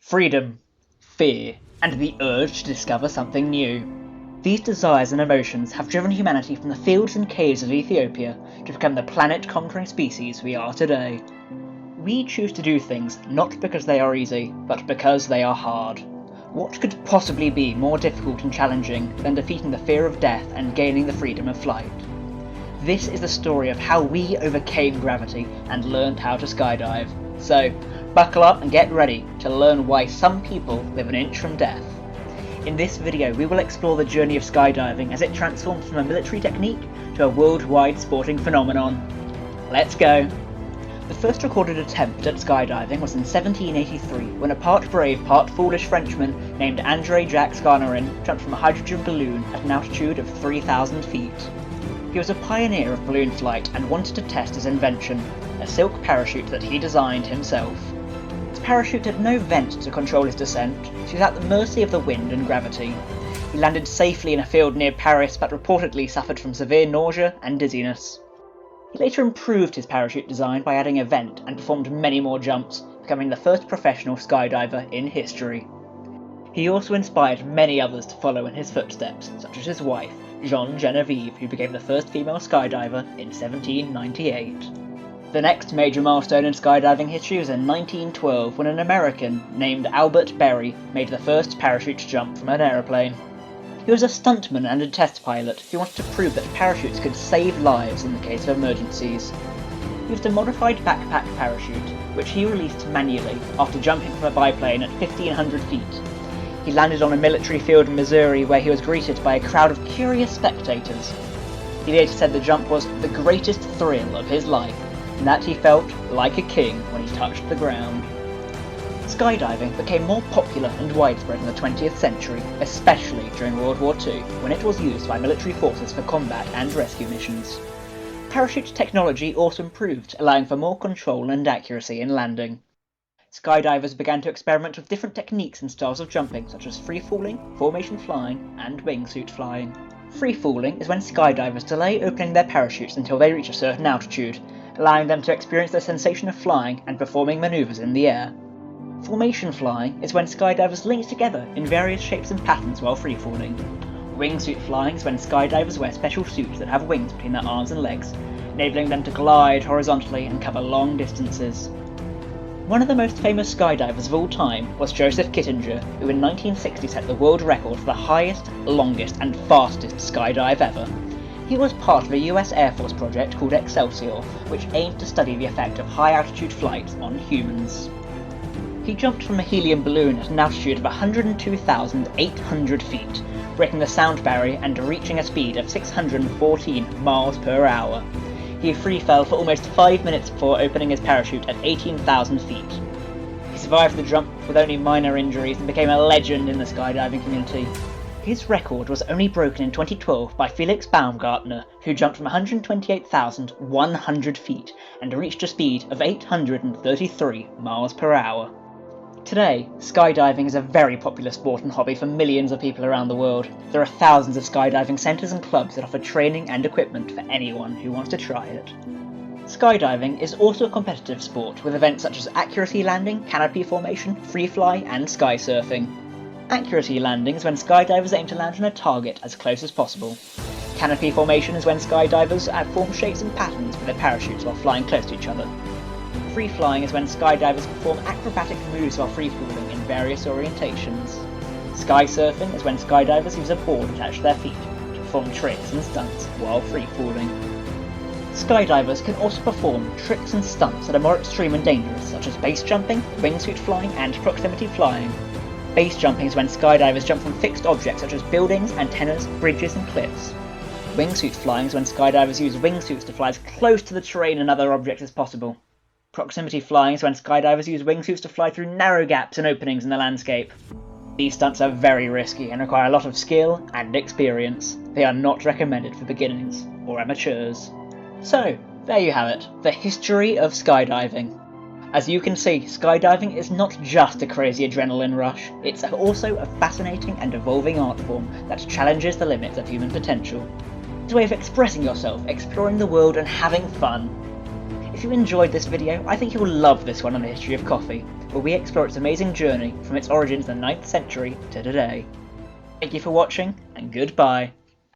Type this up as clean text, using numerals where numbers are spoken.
freedom, fear, and the urge to discover something new. These desires and emotions have driven humanity from the fields and caves of Ethiopia to become the planet-conquering species we are today. We choose to do things not because they are easy, but because they are hard. What could possibly be more difficult and challenging than defeating the fear of death and gaining the freedom of flight? This is the story of how we overcame gravity and learned how to skydive. So, buckle up and get ready to learn why some people live an inch from death. In this video we will explore the journey of skydiving as it transformed from a military technique to a worldwide sporting phenomenon. Let's go! The first recorded attempt at skydiving was in 1783 when a part brave, part foolish Frenchman named André Jacques Scarnerin jumped from a hydrogen balloon at an altitude of 3,000 feet. He was a pioneer of balloon flight and wanted to test his invention, a silk parachute that he designed himself. His parachute had no vent to control his descent, so he was at the mercy of the wind and gravity. He landed safely in a field near Paris but reportedly suffered from severe nausea and dizziness. He later improved his parachute design by adding a vent and performed many more jumps, becoming the first professional skydiver in history. He also inspired many others to follow in his footsteps, such as his wife, Jeanne Genevieve, who became the first female skydiver in 1798. The next major milestone in skydiving history was in 1912 when an American named Albert Berry made the first parachute jump from an aeroplane. He was a stuntman and a test pilot who wanted to prove that parachutes could save lives in the case of emergencies. He used a modified backpack parachute, which he released manually after jumping from a biplane at 1,500 feet. He landed on a military field in Missouri where he was greeted by a crowd of curious spectators. He later said the jump was the greatest thrill of his life, and that he felt like a king when he touched the ground. Skydiving became more popular and widespread in the 20th century, especially during World War II, when it was used by military forces for combat and rescue missions. Parachute technology also improved, allowing for more control and accuracy in landing. Skydivers began to experiment with different techniques and styles of jumping, such as free-falling, formation flying, and wingsuit flying. Free-falling is when skydivers delay opening their parachutes until they reach a certain altitude, allowing them to experience the sensation of flying and performing maneuvers in the air. Formation flying is when skydivers link together in various shapes and patterns while free-falling. Wingsuit flying is when skydivers wear special suits that have wings between their arms and legs, enabling them to glide horizontally and cover long distances. One of the most famous skydivers of all time was Joseph Kittinger, who in 1960 set the world record for the highest, longest and fastest skydive ever. He was part of a US Air Force project called Excelsior, which aimed to study the effect of high-altitude flights on humans. He jumped from a helium balloon at an altitude of 102,800 feet, breaking the sound barrier and reaching a speed of 614 miles per hour. He free fell for almost 5 minutes before opening his parachute at 18,000 feet. He survived the jump with only minor injuries and became a legend in the skydiving community. His record was only broken in 2012 by Felix Baumgartner, who jumped from 128,100 feet and reached a speed of 833 miles per hour. Today, skydiving is a very popular sport and hobby for millions of people around the world. There are thousands of skydiving centres and clubs that offer training and equipment for anyone who wants to try it. Skydiving is also a competitive sport with events such as accuracy landing, canopy formation, free fly, and sky surfing. Accuracy landing is when skydivers aim to land on a target as close as possible. Canopy formation is when skydivers form shapes and patterns with their parachutes while flying close to each other. Free flying is when skydivers perform acrobatic moves while free-falling in various orientations. Sky surfing is when skydivers use a board attached to their feet to perform tricks and stunts while free-falling. Skydivers can also perform tricks and stunts that are more extreme and dangerous, such as base jumping, wingsuit flying, and proximity flying. Base jumping is when skydivers jump from fixed objects such as buildings, antennas, bridges, and cliffs. Wingsuit flying is when skydivers use wingsuits to fly as close to the terrain and other objects as possible. Proximity flying is when skydivers use wingsuits to fly through narrow gaps and openings in the landscape. These stunts are very risky and require a lot of skill and experience. They are not recommended for beginners or amateurs. So, there you have it, the history of skydiving. As you can see, skydiving is not just a crazy adrenaline rush, it's also a fascinating and evolving art form that challenges the limits of human potential. It's a way of expressing yourself, exploring the world and having fun. If you enjoyed this video, I think you'll love this one on the history of coffee, where we explore its amazing journey from its origins in the 9th century to today. Thank you for watching, and goodbye.